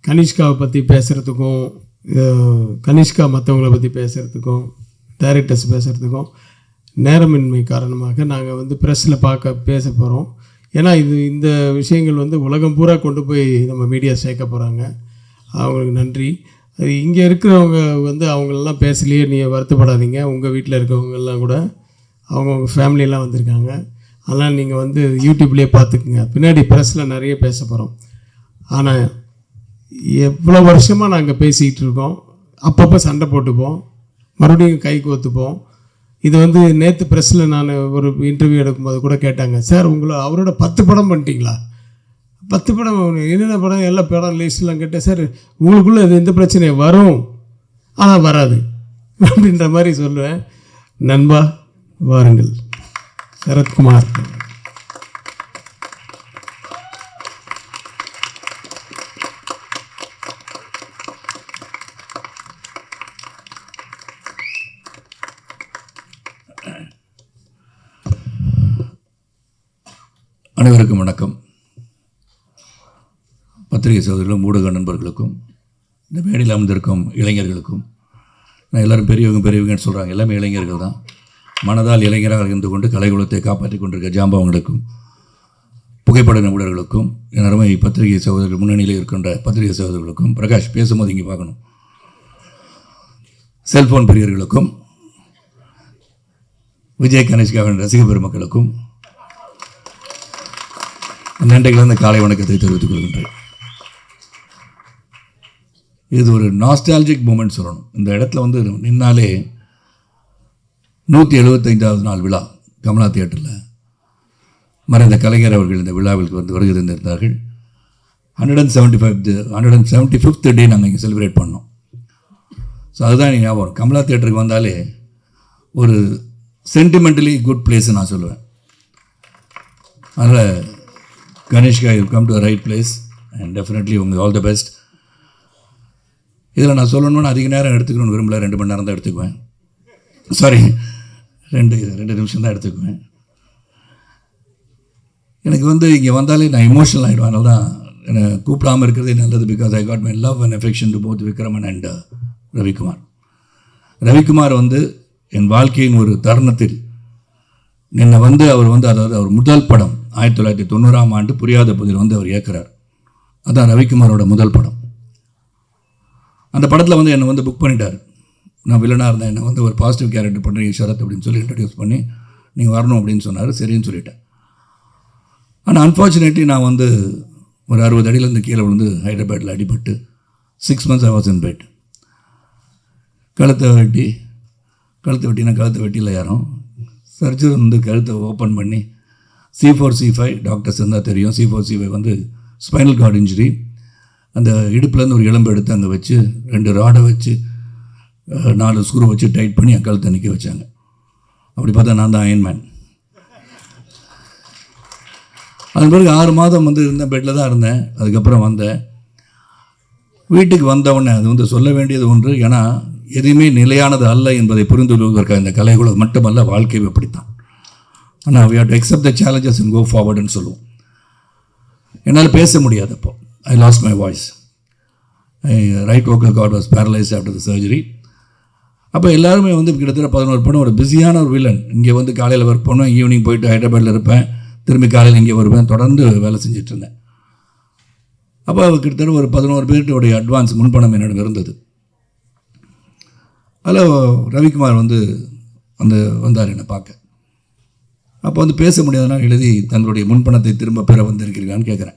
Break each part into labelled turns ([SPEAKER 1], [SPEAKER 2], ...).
[SPEAKER 1] கனிஷ்காவை பற்றி பேசுகிறதுக்கும், கனிஷ்கா மற்றவங்கள பற்றி பேசுகிறதுக்கும், டைரக்டர்ஸ் பேசுகிறதுக்கும் நேரமின்மை காரணமாக நாங்கள் வந்து ப்ரெஸ்ஸில் பேச போகிறோம். ஏன்னா இந்த விஷயங்கள் வந்து உலகம் பூரா கொண்டு போய் நம்ம மீடியா சேர்க்க போகிறாங்க. அவங்களுக்கு நன்றி. அது இங்கே இருக்கிறவங்க வந்து அவங்களெல்லாம் பேசலையே, நீங்கள் வருத்தப்படாதீங்க. உங்கள் வீட்டில் இருக்கிறவங்கெல்லாம் கூட அவங்கவுங்க ஃபேமிலியெல்லாம் வந்திருக்காங்க. அதனால் நீங்கள் வந்து யூடியூப்லேயே பார்த்துக்குங்க. பின்னாடி ப்ரெஸ்ஸில் நிறைய பேச போகிறோம். ஆனால் எவ்வளோ வருஷமாக நாங்கள் பேசிக்கிட்டு இருக்கோம். அப்பப்போ சண்டை போட்டுப்போம், மறுபடியும் கை கோத்துப்போம். இது வந்து நேற்று ப்ரெஸ்ஸில் நான் ஒரு இன்டர்வியூ எடுக்கும்போது கூட கேட்டாங்க, சார் அவரோட 10 படம் பண்ணிட்டீங்களா? 10 படம் என்னென்ன படம், எல்லா படம் லிஸ்ட்லாம் கேட்டேன். சார் உங்களுக்குள்ளே இது எந்த பிரச்சனையும் வரும், ஆனால் வராது அப்படின்ற மாதிரி சொல்லுவேன். நண்பா வாருங்கள். சரத்குமார்.
[SPEAKER 2] அனைவருக்கும் வணக்கம். பத்திரிகை சகோதரர்களும் ஊடக நண்பர்களுக்கும் இந்த மேடையில் அமர்ந்திருக்கும் இளைஞர்களுக்கும், நான் எல்லோரும் பெரியவங்கன்னு சொல்கிறாங்க, எல்லாமே இளைஞர்கள் தான். மனதால் இளைஞராக இருந்து கொண்டு கலைக்குலத்தை காப்பாற்றி கொண்டிருக்க ஜாம்பவங்களுக்கும், புகைப்பட நிபுணர்களுக்கும், என் அருமை பத்திரிகை சகோதரர்கள், முன்னணியில் இருக்கின்ற பத்திரிகை சகோதரர்களுக்கும், பிரகாஷ் பேசும்போது இங்கே பார்க்கணும், செல்ஃபோன் பிரியர்களுக்கும், விஜய் கணேஷ்காவின் ரசிக பெருமக்களுக்கும் நன்றிகளிலிருந்து காலை வணக்கத்தை தெரிவித்துக் கொள்கின்றேன். இது ஒரு நாஸ்டாலஜிக் மூமெண்ட் சொல்லணும். இந்த இடத்துல வந்து நின்னாலே 175வது நாள் விழா கமலா தியேட்டரில் மறைந்த கலைஞர் அவர்கள் இந்த விழாவிற்கு வந்து வருகை தந்திருந்தார்கள். 175th டே நாங்கள் இங்கே செலிப்ரேட் பண்ணோம். ஸோ அதுதான் ஞாபகம். கமலா தியேட்டருக்கு வந்தாலே ஒரு சென்டிமெண்டலி குட் பிளேஸ் நான் சொல்லுவேன். அதனால் கணேஷ்கா, you come to right place and definitely உங்களுக்கு ஆல் த பெஸ்ட். இதில் நான் சொல்லணும்னு அதிக நேரம் எடுத்துக்கணும்னு விரும்பல. 2 மணி நேரம் தான் எடுத்துக்குவேன். சாரி, 2 நிமிஷம் தான் எடுத்துக்குவேன். எனக்கு வந்து இங்கே வந்தாலே நான் எமோஷனல் ஆகிடுவேன். அதனால தான் என்னை கூப்பிடாமல் இருக்கிறதே நல்லது. Because I got my love and affection to both Vikraman and Ravikumar. Ravikumar வந்து என் வாழ்க்கையின் ஒரு தருணத்தில் என்னை வந்து அதாவது அவர் முதல் படம் 1990ஆம் ஆண்டு புரியாத புதிர் வந்து அவர் இயக்குறார். அதுதான் ரவிக்குமாரோட முதல் படம். அந்த படத்தில் வந்து என்னை வந்து புக் பண்ணிட்டார். நான் வில்லனாக இருந்தேன். என்னை வந்து ஒரு பாசிட்டிவ் கேரக்டர் பண்ணுறீங்க ஷரத் அப்படின்னு சொல்லி இன்ட்ரடியூஸ் பண்ணி நீங்கள் வரணும் அப்படின்னு சொன்னார். சரின்னு சொல்லிட்டேன். ஆனால் அன்ஃபார்ச்சுனேட்லி நான் வந்து ஒரு 60 அடியிலேருந்து கீழே விழுந்து ஹைதராபாத்தில் அடிபட்டு 6 months I was in bed. கழுத்தை வெட்டினா கழுத்தை வெட்டியில் யாரும் சர்ஜரி வந்து கழுத்தை ஓப்பன் பண்ணி C4 C5 டாக்டர்ஸ் இருந்தால் தெரியும். C4 C5 வந்து ஸ்பைனல் கார்டு இன்ஜுரி. அந்த இடுப்புலேருந்து ஒரு எலும்பு எடுத்து அங்கே வச்சு 2 ராடை வச்சு 4 ஸ்க்ரூ வச்சு டைட் பண்ணி என் கழுத்தை நிற்க வச்சாங்க. அப்படி பார்த்தா நான் தான் அயன்மேன். அதன் பிறகு 6 மாதம் வந்து இருந்தேன், பெட்டில் தான் இருந்தேன். அதுக்கப்புறம் வந்தேன். வீட்டுக்கு வந்தவுடனே அது வந்து சொல்ல வேண்டியது ஒன்று. ஏன்னா எதுவுமே நிலையானது அல்ல என்பதை புரிந்து கொள்வதற்காக இந்த கலைக்குழு மட்டுமல்ல, வாழ்க்கை அப்படித்தான். ஆனால் we have to accept the challenges and go forwardன்னு சொல்லுவோம். என்னால் பேச முடியாது. அப்போ I lost my voice. Right vocal cord was paralyzed after the surgery. அப்போ எல்லாருமே வந்து கிட்டத்தட்ட 11 படம் ஒரு பிஸியான ஒரு வில்லன். இங்கே வந்து காலையில் ஒர்க் பண்ணோம், ஈவினிங் போயிட்டு ஹைதராபாத்தில் இருப்பேன், திரும்பி காலையில் இங்கே வருவேன், தொடர்ந்து வேலை செஞ்சுட்டு இருந்தேன். அப்போ கிட்டத்தட்ட ஒரு 11 பேருடைய அட்வான்ஸ் முன்பணம் என்னிடம் இருந்தது. அதில் ரவிக்குமார் வந்து வந்தார் என்னை பார்க்க. அப்போ வந்து பேச முடியாதனால் எழுதி தங்களுடைய முன்பணத்தை திரும்ப பெற வந்திருக்கிறீங்களான்னு கேட்குறேன்.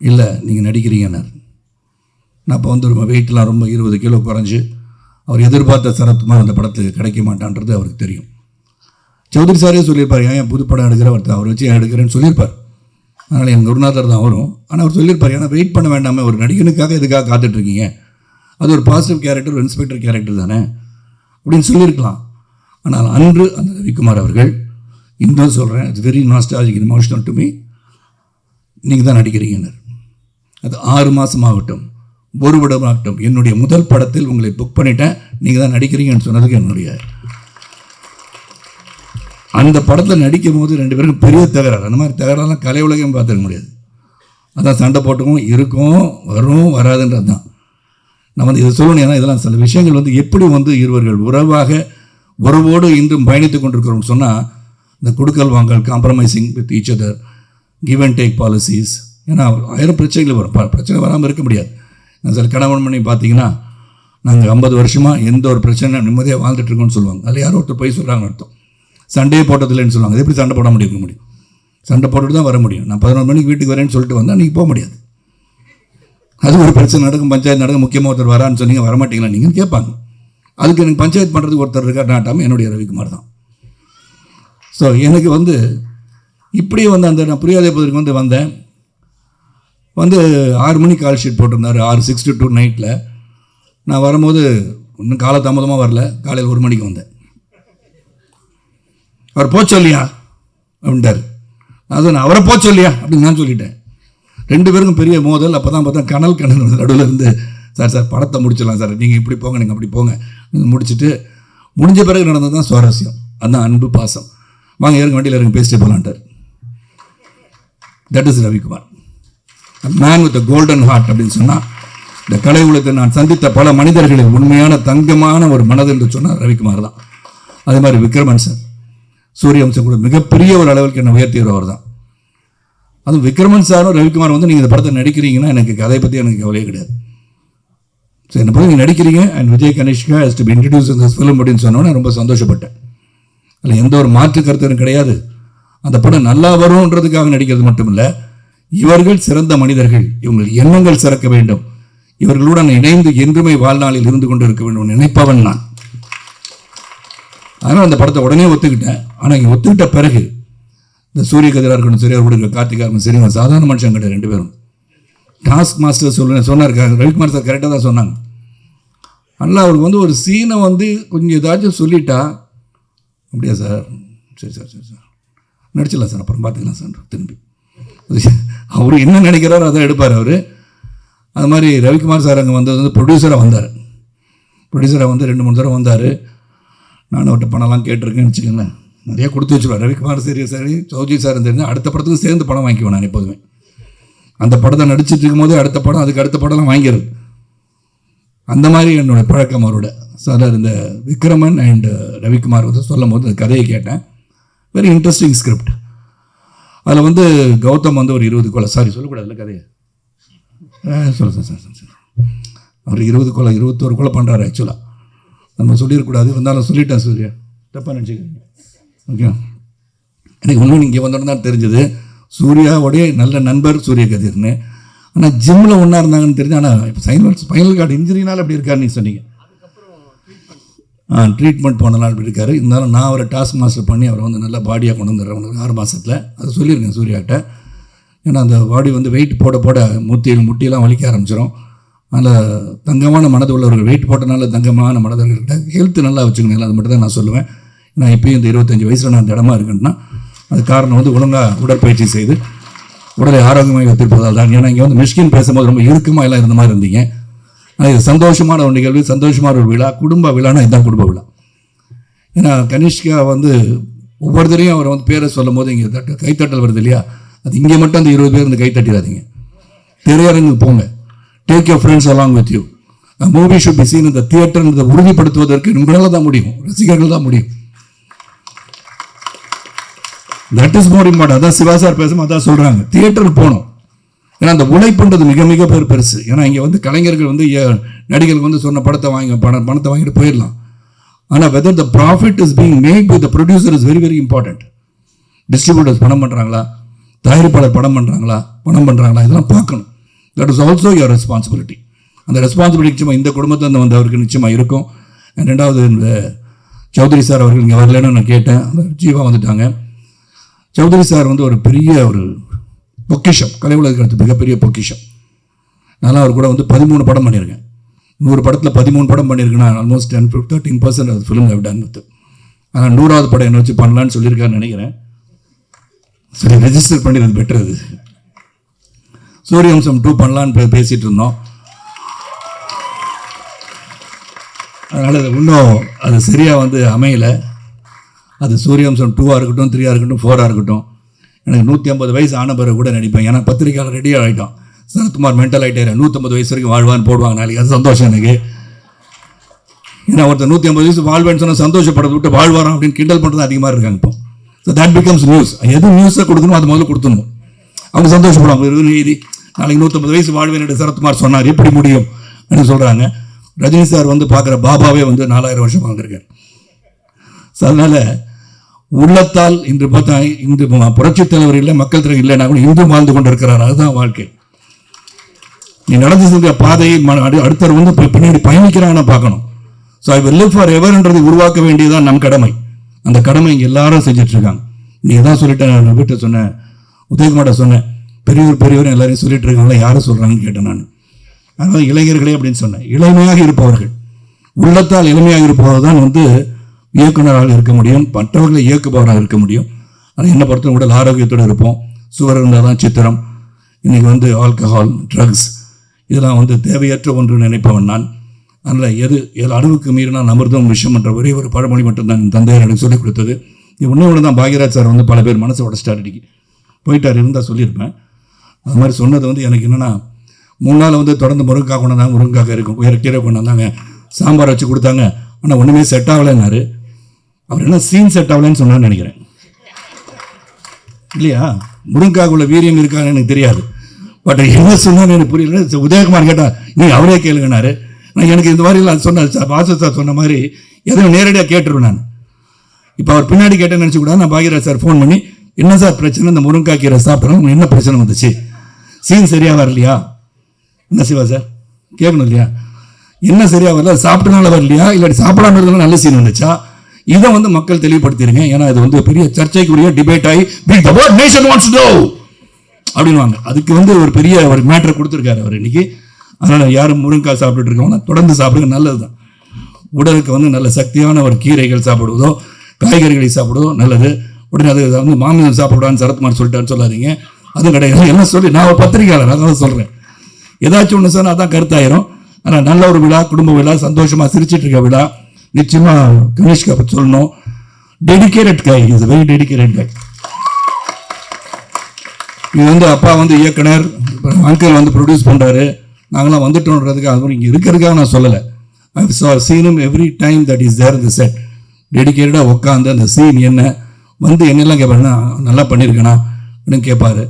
[SPEAKER 2] இல்லை, நீங்கள் நடிக்கிறீங்கன்னார். நான் அப்போ வந்து ரொம்ப வெயிட்லாம் ரொம்ப 20 கிலோ குறைஞ்சி அவர் எதிர்பார்த்த சரத்குமார் அந்த படத்துக்கு கிடைக்க மாட்டான்றது அவருக்கு தெரியும். சௌத்ரி சாரே சொல்லியிருப்பார், ஏன் புது படம் எடுக்கிற அவர் வச்சு எடுக்கிறேன்னு சொல்லியிருப்பார். அதனால் என் குருநாதர் தான் வரும். ஆனால் அவர் சொல்லியிருப்பார், ஏன்னா வெயிட் பண்ண வேண்டாமல், ஒரு நடிகனுக்காக எதுக்காக காத்துட்ருக்கீங்க, அது ஒரு பாசிட்டிவ் கேரக்டர், ஒரு இன்ஸ்பெக்டர் கேரக்டர் தானே அப்படின்னு சொல்லியிருக்கலாம். ஆனால் அன்று அந்த ரவிக்குமார் அவர்கள், இன்னும் சொல்கிறேன், it's very nostalgic emotional to me, நீங்கள் தான் நடிக்கிறீங்கன்னார். அது 6 மாதம் ஆகட்டும், 1 வருடம் ஆகட்டும், என்னுடைய முதல் படத்தில் உங்களை புக் பண்ணிட்டேன், நீங்கள் தான் நடிக்கிறீங்கன்னு சொன்னதுக்கு என்னுடைய அந்த படத்தில் நடிக்கும் போது 2 பேருக்கும் பெரிய தகராறு. அந்த மாதிரி தகராறுலாம் கலை உலகம் பார்த்துக்க முடியாது. அதான் சண்டை போட்டுக்கும் இருக்கும், வரும், வராதுன்றது தான். நம்ம வந்து இதை சொல்லணும். ஏன்னா இதெல்லாம் சில விஷயங்கள் வந்து எப்படி வந்து இருவர்கள் உறவோடு இன்றும் பயணித்து கொண்டிருக்கிறோம்னு சொன்னால், இந்த கொடுக்கல் வாங்கல், compromising with each other, give and take policies. ஏன்னா 1000 பிரச்சனைகள் வரும். பிரச்சனை வராமல் இருக்க முடியாது. சில கணவன் பண்ணி பார்த்தீங்கன்னா, நாங்கள் 50 வருஷமாக எந்த ஒரு பிரச்சனை நிம்மதியாக வாழ்ந்துட்டுருக்கோம்னு சொல்லுவாங்க. அதில் யாரோ ஒருத்தர் போய் சொல்கிறாங்கன்னு அர்த்தம். சண்டையே போட்டதில்லைன்னு சொல்லுவாங்க. அது எப்படி சண்டை போட முடியும்? சண்டை போட்டுட்டு தான் வர முடியும். நான் 11 மணிக்கு வீட்டுக்கு வரேன்னு சொல்லிட்டு வந்தால் நீங்கள் போக முடியாது. அது ஒரு பிரச்சனை நடக்கும், பஞ்சாயத்து நடக்கும், முக்கியமாக ஒருத்தர் வரான்னு சொன்னீங்க, வரமாட்டீங்களா நீங்கள் கேட்பாங்க. அதுக்கு எனக்கு பஞ்சாயத்து பண்ணுறதுக்கு ஒருத்தர் இருக்கார், நாட்டாமல் என்னுடைய ரவிக்குமார் தான். ஸோ எனக்கு வந்து இப்படியே வந்து அந்த நான் புரியாத பதற்கு வந்தேன். 6 மணிக்கு கால் ஷீட் போட்டிருந்தார். 6:62 நைட்டில் நான் வரும்போது இன்னும் காலதாமதமாக வரல. காலையில் 1 மணிக்கு வந்தேன். அவர் போச்சொல்லியா அப்படின்ட்டார். நான் அவரை போச்சொல்லியா அப்படின்னு நான் சொல்லிட்டேன். 2 பேருக்கும் பெரிய மோதல். அப்போ தான் பார்த்தா கனல் நடுவில் இருந்து, சார் படத்தை முடிச்சிடலாம் சார், நீங்கள் இப்படி போங்க, நீங்கள் அப்படி போங்க, முடிச்சுட்டு முடிஞ்ச பிறகு நடந்தது தான் சுவாரஸ்யம். அதுதான் அன்பு, பாசம். வாங்க இறங்க, வண்டியில் இறங்க, பேசிட்டு போகலான்ட்டார். That is Ravikumar, man with golden heart அப்படின்னு சொன்னால், இந்த கலை உலகத்தில் நான் சந்தித்த பல மனிதர்களில் உண்மையான தங்கமான ஒரு மனது என்று சொன்னால் ரவிக்குமார் தான். அதே மாதிரி விக்ரமன் சார், சூரியவம்சம் கூட மிகப்பெரிய ஒரு அளவுக்கு என்னை உயர்த்தியவர் தான். அதுவும் விக்ரமன் சாரும் ரவிக்குமார் வந்து நீங்கள் இந்த படத்தை நடிக்கிறீங்கன்னா எனக்கு கதையை பற்றி எனக்கு கவலையே கிடையாது. ஸோ என்ன பற்றி நீங்கள் நடிக்கிறீங்க and Vijay Kanishka has to be introduce in this film அப்படின்னு சொன்னோன்னே ரொம்ப சந்தோஷப்பட்டேன். அதில் எந்த ஒரு மாற்று கருத்தும் கிடையாது. அந்த படம் நல்லா வரும்ன்றதுக்காக நடிக்கிறது மட்டும் இல்லை, இவர்கள் சிறந்த மனிதர்கள், இவங்கள் எண்ணங்கள் சிறக்க வேண்டும், இவர்களுடன் இணைந்து என்றுமே வாழ்நாளில் இருந்து கொண்டு இருக்க வேண்டும் நினைப்பவன் நான். அதனால் அந்த படத்தை உடனே ஒத்துக்கிட்டேன். ஆனால் இங்கே ஒத்துக்கிட்ட பிறகு இந்த சூரிய கதிராக இருக்கணும் சரி, அவர் கூட கார்த்திகா இருக்கணும் சரி, சாதாரண மனுஷன் கிடையாது. 2 பேரும் டாஸ்க் மாஸ்டர் சொன்னார். ரவிக்குமார் சார் கரெக்டாக தான் சொன்னாங்க. அதனால் அவருக்கு வந்து ஒரு சீனை வந்து கொஞ்சம் ஏதாச்சும் சொல்லிட்டா, அப்படியா சார், சரி சார் நடிச்சிடலாம் சார், அப்புறம் பார்த்துக்கலாம் சார், திரும்பி அவர் என்ன நினைக்கிறாரோ அதை எடுப்பார் அவர். அது மாதிரி ரவிக்குமார் சார் அங்கே வந்தது வந்து ப்ரொடியூசராக வந்தார். ப்ரொடியூசராக வந்து 2-3 தடவை வந்தார். நானும் அவர்கிட்ட பணம்லாம் கேட்டிருக்கேன்னு வச்சுக்கோங்களேன். நிறையா கொடுத்து வச்சுருவார். ரவிக்குமார் சரி சௌஜி சார் தெரிஞ்சு அடுத்த படத்துக்கு சேர்ந்து படம் வாங்கிக்குவேன் நான் எப்போதுமே. அந்த படத்தை நடிச்சிட்டு இருக்கும்போதே அடுத்த படம், அதுக்கு அடுத்த படம்லாம் வாங்கிடுறது. அந்த மாதிரி என்னோடய பழக்கம் அவரோட. சார் இந்த விக்ரமன் அண்ட் ரவிக்குமார் வந்து சொல்லும் போது அந்த கதையை கேட்டேன். Very interesting script. அதில் வந்து கௌதம் வந்து ஒரு 20 கொலை, சாரி சொல்லக்கூடாதுல்ல கதையை, சொல்ல சார், அவர் 21 கொலை பண்ணுறாரு. ஆக்சுவலாக நம்ம சொல்லிடக்கூடாது, வந்தாலும் சொல்லிட்டேன். சூர்யா தப்பாக நினச்சிக்கிறீங்க, ஓகே. எனக்கு இன்னும் இங்கே வந்தோன்னு தான் தெரிஞ்சது சூர்யாவுடைய நல்ல நண்பர் சூரிய கதிர்னு. ஆனால் ஜிம்மில் ஒன்றா இருந்தாங்கன்னு தெரிஞ்சு. ஆனால் இப்போ ஸ்பைனல் கார்டு இன்ஜுரினால அப்படி இருக்காருன்னு நீங்கள் சொன்னீங்க. ட்ரீட்மெண்ட் போனனால அப்படி இருக்காரு. இருந்தாலும் நான் அவரை டாஸ்க் மாஸ்டர் பண்ணி அவரை வந்து நல்லா பாடியாக கொண்டு வந்துடுறேன் உங்களுக்கு 6 மாதத்தில். அதை சொல்லியிருக்கேன் சூர்யாட்ட. ஏன்னா அந்த பாடி வந்து வெயிட் போட முட்டியெல்லாம் வலிக்க ஆரம்பிச்சிடும். அதில் தங்கமான மனது உள்ளவர்கள், வெயிட் போட்டனால தங்கமான மனதவர்கள்கிட்ட ஹெல்த்து நல்லா வச்சுக்கணும். அது மட்டும் தான் நான் சொல்லுவேன். நான் இப்போயும் இந்த 25 வயசில் நான் இடமா இருக்குன்னா அது காரணம் வந்து ஒழுங்காக உடற்பயிற்சி செய்து உடலை ஆரோக்கியமாக வைத்திருப்பதால் தான். ஏன்னா இங்கே வந்து மிஷ்கின் பேசும்போது ரொம்ப இறுக்கமாக எல்லாம் இருந்த மாதிரி இருந்தீங்க. ஆனால் இது சந்தோஷமான ஒரு நிகழ்வு, சந்தோஷமான ஒரு விழா, குடும்ப விழானா இதுதான் குடும்ப விழா. ஏன்னா கனிஷ்கா வந்து ஒவ்வொருத்தரையும் அவர் வந்து பேரை சொல்லும் போது இங்கே கைத்தட்டல் வருது இல்லையா, அது இங்கே மட்டும் அந்த 20 பேர் இந்த கைத்தட்டிடாதீங்க. திரையரங்கு போங்க, take your friends along with you. Movie should be seen இந்த தியேட்டர் உறுதிப்படுத்துவதற்கு உங்களால் தான் முடியும், ரசிகர்கள் தான் முடியும். That is more important. அதான் சிவா சார் பேசும் அதான் சொல்கிறாங்க, தியேட்டருக்கு போகணும். ஏன்னா அந்த உழைப்புன்றது மிக மிக பெருசு. ஏன்னா இங்கே வந்து கலைஞர்கள் வந்து நடிகர்கள் வந்து சொன்ன பணத்தை வாங்கிட்டு போயிடலாம். ஆனால் whether the profit is being made by the producer is very very important. Distributors பணம் பண்ணுறாங்களா, தயாரிப்பாளர் பணம் பண்ணுறாங்களா, இதெல்லாம் பார்க்கணும். That is also your responsibility. அந்த ரெஸ்பான்சிபிலிட்டி நிச்சயமாக இந்த குடும்பத்தில் வந்தவருக்கு நிச்சயமாக இருக்கும். ரெண்டாவது இந்த சௌத்ரி சார் அவர்கள் இங்கே வரலன்னு நான் கேட்டேன். அந்த ஜீவா வந்துட்டாங்க. சௌத்ரி சார் வந்து ஒரு பெரிய ஒரு பொக்கிஷம், கலை உலகத்துக்கு மிகப்பெரிய பொக்கிஷம். நான் அவர் கூட வந்து 13 படம் பண்ணியிருக்கேன். 100 படத்தில் 13 படம் பண்ணியிருக்கேன்னா ஆல்மோஸ்ட் 13% அது ஃபிலிம் ஹவ் டன் வித். ஆனால் 100வது படம் என்ன வச்சு பண்ணலான்னு சொல்லியிருக்காருன்னு நினைக்கிறேன். சரி, ரெஜிஸ்டர் பண்ணிடுறது பெட்டர். அது சூரியவம்சம் 2 பண்ணலான்னு பேசிகிட்டு இருந்தோம். அதனால் அது இன்னும் அது சரியாக வந்து அமையலை. அது சூரியவம்சம் 2ஆக இருக்கட்டும், 3ஆக இருக்கட்டும், 4ஆக இருக்கட்டும், எனக்கு 150 வயசு ஆன பிறகு கூட நடிப்பேன். ஏன்னா பத்திரிக்கையாளர் ரெடியாக ஆகிட்டான். சரத்குமார் மென்டல் ஆகிட்டாரு, 150 வயசு வரைக்கும் வாழ்வான்னு போடுவாங்க நாளைக்கு. அது சந்தோஷம் எனக்கு. ஏன்னா ஒருத்தர் 150 வயசு வாழ்வேன்னு சொன்னால் சந்தோஷப்படுறத விட்டு வாழ்வாராம் அப்படின்னு கிண்டல் பண்ணுறது அதிகமாக இருக்காங்க இப்போ. So that becomes news. எது நியூஸாக கொடுக்கணும் அது முதல்ல கொடுத்துடணும். அவங்க சந்தோஷப்படுவாங்க. நீதி நாளைக்கு 150 வயசு வாழ்வேன் சரத்குமார் சொன்னார், எப்படி முடியும் அப்படின்னு சொல்கிறாங்க. ரஜினி சார் வந்து பார்க்குற பாபாவே வந்து 4000 வருஷம் வாழ்ந்திருக்கார். ஸோ அதனால் உள்ளத்தால் இன்று பார்த்தா இன்று புரட்சித் தலைவர் இல்லை, மக்கள் தலைவர் இல்லைன்னா கூட இன்றும் வாழ்ந்து கொண்டு இருக்கிறார். அதுதான் வாழ்க்கை. நீ நடந்து சென்ற பாதையை அடுத்தவர் வந்து பின்னாடி பயணிக்கிறான்னு பார்க்கணும். So I will live for எவர்ன்றதை உருவாக்க வேண்டியதுதான் நம் கடமை. அந்த கடமை இங்கே எல்லாரும் செஞ்சுட்டு இருக்காங்க. நீ தான் சொல்லிட்டேன், நான் வீட்டை சொன்னேன், உதயகுமார்ட்ட சொன்னேன், பெரியவர் எல்லாரையும் சொல்லிட்டு இருக்காங்களா, யாரை சொல்கிறாங்கன்னு கேட்டேன் நான். அதனால இளைஞர்களே அப்படின்னு சொன்னேன். இளமையாக இருப்பவர்கள், உள்ளத்தால் இளமையாக இருப்பவர் தான் வந்து இயக்குநராக இருக்க முடியும், மற்றவர்களை இயக்குபவராக இருக்க முடியும். ஆனால் என்னை பொறுத்த உடல் ஆரோக்கியத்தோடு இருப்போம். சுவர் இருந்தால் தான் சித்திரம். இன்றைக்கி வந்து ஆல்கஹால், ட்ரக்ஸ் இதெல்லாம் வந்து தேவையற்ற ஒன்று நினைப்பவன் நான். அதனால் எது அளவுக்கு மீறினால் அமிர்தம் விஷயம் என்ற ஒரே ஒரு பழமொழி மட்டும்தான் என் தந்தையார் எனக்கு சொல்லிக் கொடுத்தது. ஒன்று தான் பாக்யராஜ் சார் வந்து பல பேர் மனசை உடச்சிட்டார், அடிக்கி போயிட்டார், இருந்தால் சொல்லியிருப்பேன். அது மாதிரி சொன்னது வந்து எனக்கு என்னென்னா, 3 நாள் வந்து தொடர்ந்து முருங்கைக்காய் கொண்டாந்தாங்க, முருங்கைக்காய் இருக்கும், கீரை கொண்டாந்தாங்க, சாம்பார் வச்சு கொடுத்தாங்க. ஆனால் ஒன்றுமே செட் ஆகலைன்னாரு. அவர் என்ன சீன் செட் ஆகலைன்னு சொன்னான்னு நினைக்கிறேன், இல்லையா? முருங்கைக்காய்க்குள்ள வீரியம் இருக்கான்னு எனக்கு தெரியாது. பட் என்ன சொன்னான்னு எனக்கு புரியல. உதயகுமார் கேட்டால் நீ அவரே கேளுங்கன்னாரு. நான் எனக்கு இந்த மாதிரிலாம் சொன்ன வாசு சார் சொன்ன மாதிரி எதுவும் நேரடியாக கேட்டுருவேன் நான். இப்போ அவர் பின்னாடி கேட்டேன்னு நினச்சிக்கூடாது. நான் பாக்யராஜ் சார் ஃபோன் பண்ணி, என்ன சார் பிரச்சனை, இந்த முருங்கைக்காய் கீரை சாப்பிட்றோம், என்ன பிரச்சனை வந்துச்சு, சீன் சரியாக வரலையா, என்ன சிவா சார் கேட்கணும் இல்லையா, என்ன சரியாக வரல, சாப்பிட்டனால வரலையா, இல்லாட்டி சாப்பிடாம இருந்தாலும் நல்ல சீன் வந்துச்சா, இதை வந்து மக்கள் தெளிவுபடுத்திடுங்க. ஏன்னா இது வந்து பெரிய சர்ச்சைக்குரிய டிபேட் ஆகி அப்படின்வாங்க. அதுக்கு வந்து ஒரு பெரிய ஒரு மேட்டரை கொடுத்துருக்காரு அவர் இன்னைக்கு. அதனால் யாரும் முருங்கைக்காய் சாப்பிட்டுட்டு இருக்கவங்க தொடர்ந்து சாப்பிடுங்க, நல்லது தான். உடலுக்கு வந்து நல்ல சக்தியான ஒரு கீரைகள் சாப்பிடுவதோ காய்கறிகளை சாப்பிடுவதோ நல்லது. உடனே அது வந்து மாமிசம் சாப்பிடுவான்னு சரத்குமார் சொல்லிட்டான்னு சொல்லாதீங்க, அதுவும் கிடையாது. என்ன சொல்லி நான் ஒரு பத்திரிகையாளர், அதான் சொல்கிறேன். ஏதாச்சும் ஒன்று சொன்னால் அதான் கருத்தாயிரும். ஆனால் நல்ல ஒரு விழா, குடும்ப விழா, சந்தோஷமாக சிரிச்சிட்டு இருக்க விழா, நிச்சயமாக கனிஷ்கா பற்றி சொல்லணும். Dedicated guy, is very dedicated guy. இது வந்து அப்பா வந்து இயக்குனர், அங்கிள் வந்து ப்ரொடியூஸ் பண்ணுறாரு, நாங்களாம் வந்துட்டோன்றதுக்கு அது இங்கே இருக்கிறதுக்காக நான் சொல்லலை. I seen him every time that is there இந்த செட். டெடிகேட்டடாக உட்காந்து அந்த சீன் என்ன வந்து என்னெல்லாம் கேட்பாருன்னா, நல்லா பண்ணியிருக்கேனா அப்படின்னு கேட்பாரு.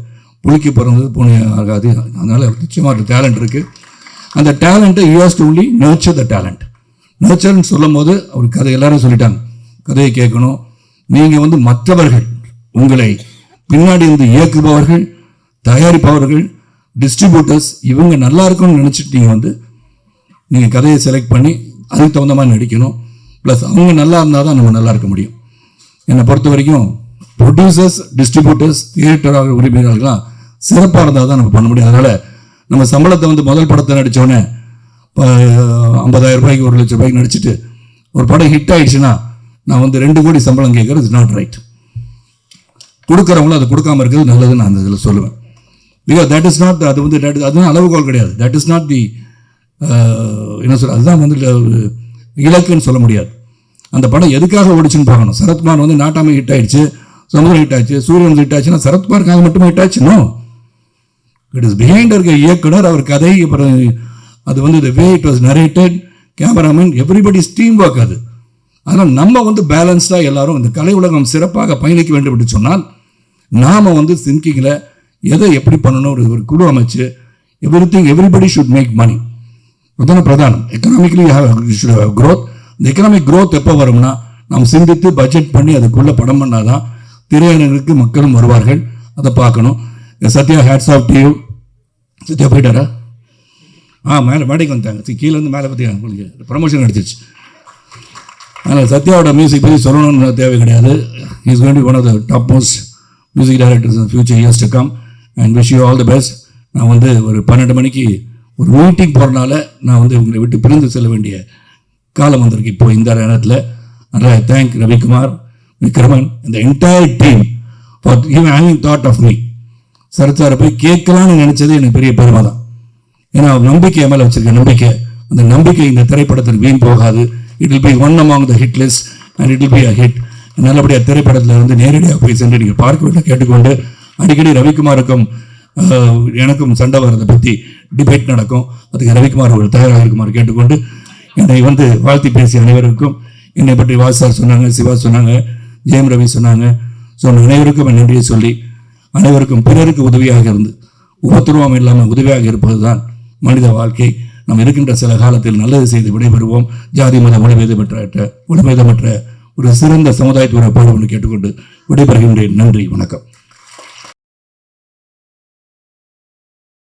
[SPEAKER 2] புளிக்கு பிறந்தது பூனை ஆகாது. அதனால் நிச்சயமாக டேலண்ட் இருக்குது. அந்த டேலண்ட்டை you has to only nurture the talent. நர்ச்சர்ன்னு சொல்லும் போது அவர் கதை எல்லாரும் சொல்லிட்டாங்க, கதையை கேட்கணும். நீங்கள் வந்து மற்றவர்கள் உங்களை பின்னாடி இருந்து இயக்குபவர்கள், தயாரிப்பவர்கள், டிஸ்ட்ரிபியூட்டர்ஸ் இவங்க நல்லா இருக்கும்னு நினச்சிட்டு நீங்கள் கதையை செலக்ட் பண்ணி அதுக்கு தகுந்த மாதிரி நடிக்கணும். ப்ளஸ் அவங்க நல்லா இருந்தால் தான் நம்ம நல்லா இருக்க முடியும். என்னை பொறுத்த வரைக்கும் ப்ரொடியூசர்ஸ், டிஸ்ட்ரிபியூட்டர்ஸ், தியேட்டர் உரிமையாளர்கள்லாம் சிறப்பாக இருந்தால் தான் நம்ம பண்ண முடியும். அதனால் நம்ம சம்பளத்தை வந்து முதல் படத்தை நடித்தோடனே 50,000 ரூபாய்க்கு 1 லட்சம் ரூபாய்க்கு நடிச்சுட்டு ஒரு படம் ஹிட் ஆகிடுச்சுன்னா நான் வந்து 2 கோடி சம்பளம் கேட்குறது இஸ் நாட் ரைட். கொடுக்குறவங்களும் அதை கொடுக்காமல் இருக்கிறது நல்லதுன்னு நான் அந்த இதில் சொல்லுவேன். பிகாஸ் தட் இஸ் நாட், அது வந்து அதுதான் அளவுகோல் கிடையாது. தட் இஸ் நாட் தி என்ன சொல்ல, அதுதான் வந்து இலக்குன்னு சொல்ல முடியாது. அந்த படம் எதுக்காக ஓடிச்சுன்னு பார்க்கணும். சரத்குமார் வந்து நாட்டாமை ஹிட் ஆயிடுச்சு, சமுதிரம் ஹிட் ஆச்சு, சூரியன் ஹிட் ஆச்சுன்னா சரத்குமாருக்காக மட்டுமே ஹிட் ஆச்சுனோ, இட் இஸ் பிஹைண்ட் இருக்க இயக்குனர், அவர் கதை, அப்புறம் அது வந்து the way it was narrated, cameraman, everybody's team work அது. அதனால் நம்ம வந்து பேலன்ஸ்டாக எல்லாரும் இந்த கலை உலகம் சிறப்பாக பயணிக்க வேண்டும் என்று சொன்னால் நாம் வந்து திங்கிங்கில் எதை எப்படி பண்ணணும் ஒரு குழு அமைச்சு எவ்ரிபடி ஷுட் மேக் மணி. அதுதானே பிரதானம். Economically growth. இந்த எக்கனாமிக் க்ரோத் எப்போ வரும்னா நாம் சிந்தித்து பட்ஜெட் பண்ணி அதுக்குள்ளே படம் பண்ணாதான் திரையரங்குக்கு மக்களும் வருவார்கள். அதை பார்க்கணும். Sathya, hats off to you. Sathya போயிட்டாரா? மேலே மேடைக்கு வந்துட்டாங்க, கீழே வந்து மேலே பற்றி உங்களுக்கு ப்ரமோஷன் கிடச்சிருச்சு. அதனால் சத்யாவோட மியூசிக் பற்றி சொல்லணும்னு தேவை கிடையாது. Is going to be one of the top most music directors in future years to come and wish you all the best. நான் வந்து ஒரு 12 மணிக்கு ஒரு மீட்டிங் போகிறனால நான் வந்து உங்களை விட்டு பிரிந்து செல்ல வேண்டிய காலம் வந்திருக்கு இப்போ இந்த நேரத்தில். அதனால் தேங்க் ரவிக்குமார், விக்ரமன், இந்த entire team for even having thought of me. சரத்சாரை போய் கேட்கலான்னு நினச்சது எனக்கு பெரிய பெருமை தான். ஏன்னா நம்பிக்கை மேலே வச்சிருக்க நம்பிக்கை, அந்த நம்பிக்கை இந்த திரைப்படத்தில் வீண் போகாது. It will be one among the hit list and it will be a hit. நல்லபடியாக திரைப்படத்தில் இருந்து நேரடியாக போய் சென்று நீங்கள் பார்க்க வேண்டும் கேட்டுக்கொண்டு அடிக்கடி ரவிக்குமாருக்கும் எனக்கும் சண்டை வர்றதை பற்றி டிபேட் நடக்கும். அதுக்கு ரவிக்குமார் அவர்கள் தயாராக இருக்குமாறு கேட்டுக்கொண்டு என்னை வந்து வாழ்த்தி பேசிய அனைவருக்கும், என்னை பற்றி வாசார் சொன்னாங்க, சிவா சொன்னாங்க, ஜெயம் ரவி சொன்னாங்க, அனைவருக்கும் என் நன்றியை சொல்லி, அனைவருக்கும் பிறருக்கு உதவியாக இருந்து உபத்திரவம் இல்லாமல் உதவியாக இருப்பது தான் மனித வாழ்க்கை. நாம் இருக்கின்ற சில காலத்தில் நல்லது செய்து விடைபெறுவோம். ஜாதி மத மொழிபேதமற்ற ஒரு சிறந்த சமுதாயத்துவரை பாடுபட்டு கேட்டுக்கொண்டு விடைபெறுகின்றேன். நன்றி, வணக்கம்.